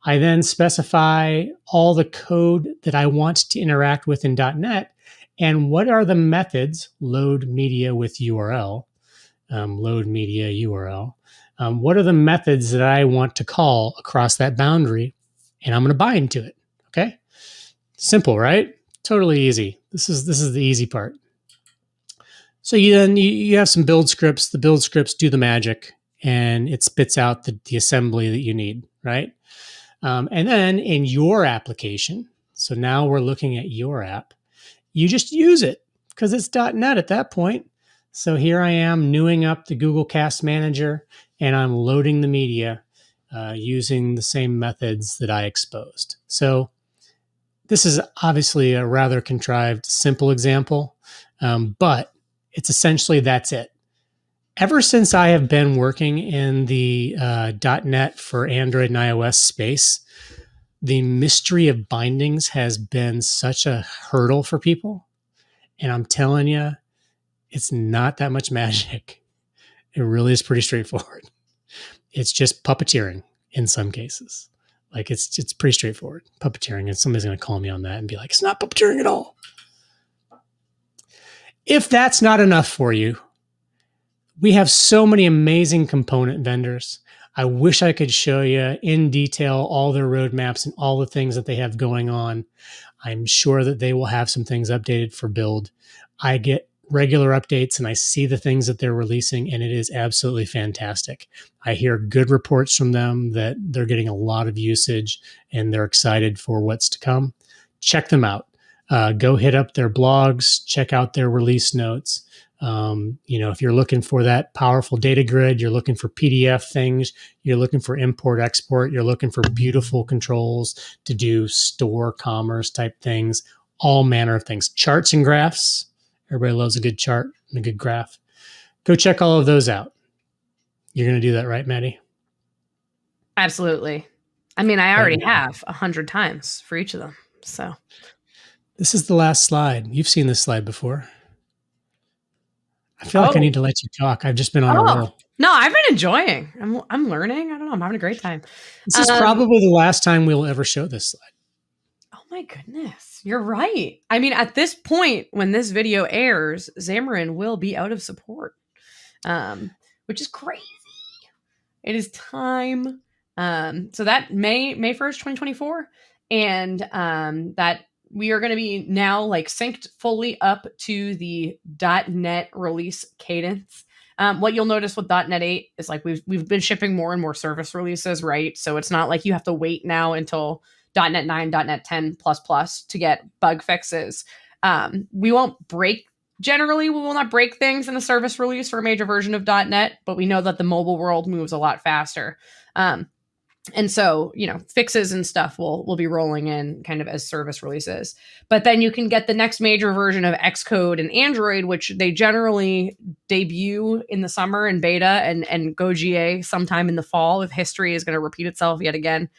S1: I then specify all the code that I want to interact with in .NET, and what are the methods, load media with URL, load media URL. What are the methods that I want to call across that boundary, and I'm going to bind to it, okay? Simple, right? Totally easy. This is the easy part. So you have some build scripts. The build scripts do the magic, and it spits out the assembly that you need, right? And then in your application, so now we're looking at your app, you just use it because it's .NET at that point. So here I am newing up the Google Cast Manager, and I'm loading the media using the same methods that I exposed. So this is obviously a rather contrived, simple example, but it's essentially that's it. Ever since I have been working in the .NET for Android and iOS space, the mystery of bindings has been such a hurdle for people. And I'm telling you, it's not that much magic. It really is pretty straightforward. It's just puppeteering in some cases. Like it's pretty straightforward, puppeteering. And somebody's going to call me on that and be like, it's not puppeteering at all. If that's not enough for you, we have so many amazing component vendors. I wish I could show you in detail all their roadmaps and all the things that they have going on. I'm sure that they will have some things updated for build. I get regular updates and I see the things that they're releasing, and it is absolutely fantastic. I hear good reports from them that they're getting a lot of usage and they're excited for what's to come. Check them out. Go hit up their blogs, check out their release notes. If you're looking for that powerful data grid, you're looking for PDF things, you're looking for import, export, you're looking for beautiful controls to do store commerce type things, all manner of things. Charts and graphs. Everybody loves a good chart and a good graph. Go check all of those out. You're going to do that, right, Maddy?
S2: Absolutely. I mean, I already have 100 times for each of them. So
S1: this is the last slide. You've seen this slide before. I feel like I need to let you talk. I've just been on a roll.
S2: No, I've been enjoying. I'm learning. I don't know. I'm having a great time.
S1: This is probably the last time we'll ever show this slide.
S2: Oh my goodness. You're right. I mean, at this point, when this video airs, Xamarin will be out of support, which is crazy. It is time. So that May 1st, 2024. And that we are going to be now like synced fully up to the .NET release cadence. What you'll notice with .NET 8 is like we've been shipping more and more service releases, right? So it's not like you have to wait now until .NET 9, .NET 10 to get bug fixes. We won't break. Generally, we will not break things in a service release for a major version of .NET, but we know that the mobile world moves a lot faster. And so, fixes and stuff will be rolling in kind of as service releases. But then you can get the next major version of Xcode and Android, which they generally debut in the summer in beta and go GA sometime in the fall if history is going to repeat itself yet again.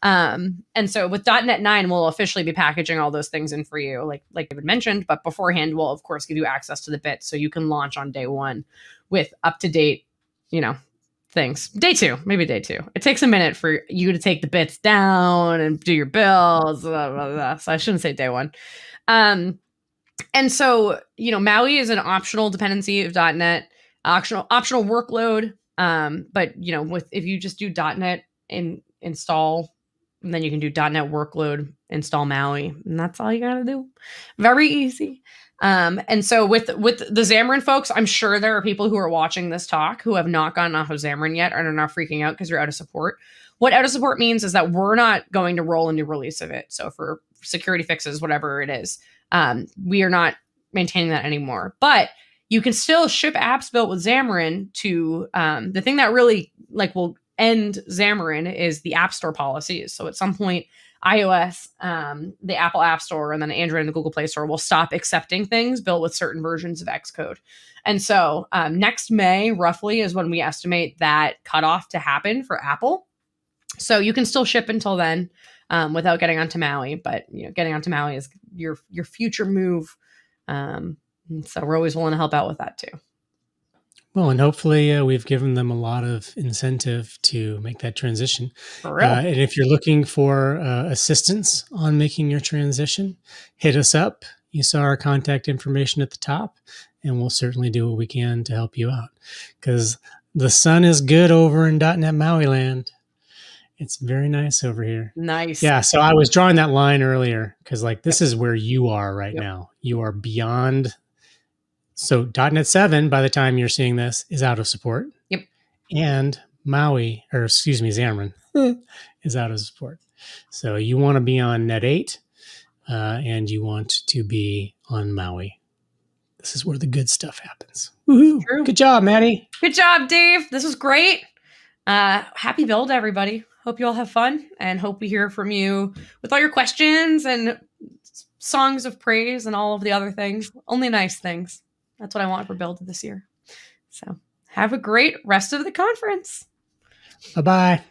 S2: And so with .NET 9, we'll officially be packaging all those things in for you, like David mentioned. But beforehand, we'll, of course, give you access to the bits so you can launch on day one with up-to-date, things. Day two. It takes a minute for you to take the bits down and do your builds, blah, blah, blah. So I shouldn't say day one. And so, MAUI is an optional dependency of .NET, optional workload. But, if you just do .NET install, and then you can do .NET workload, install MAUI, and that's all you got to do. Very easy. And so with the Xamarin folks, I'm sure there are people who are watching this talk who have not gotten off of Xamarin yet and are now freaking out because you're out of support. What out of support means is that we're not going to roll a new release of it. So for security fixes, whatever it is, we are not maintaining that anymore. But you can still ship apps built with Xamarin to the thing that really will end Xamarin is the App Store policies. So at some point, iOS, the Apple App Store, and then Android and the Google Play Store will stop accepting things built with certain versions of Xcode. And so next May, roughly, is when we estimate that cutoff to happen for Apple. So you can still ship until then without getting onto Maui, but getting onto Maui is your future move. So we're always willing to help out with that too.
S1: Well, and hopefully we've given them a lot of incentive to make that transition.
S2: For real.
S1: And if you're looking for assistance on making your transition, hit us up. You saw our contact information at the top, and we'll certainly do what we can to help you out. Because the sun is good over in .NET MAUI land. It's very nice over here.
S2: Nice.
S1: Yeah, so I was drawing that line earlier because this is where you are right now. You are beyond. So .NET 7, by the time you're seeing this, is out of support.
S2: Yep.
S1: And Xamarin is out of support. So you want to be on .NET 8 and you want to be on Maui. This is where the good stuff happens. Woohoo!
S2: True.
S1: Good job, Maddy.
S2: Good job, Dave. This was great. Happy build, everybody. Hope you all have fun and hope we hear from you with all your questions and songs of praise and all of the other things. Only nice things. That's what I want for build this year. So have a great rest of the conference.
S1: Bye-bye.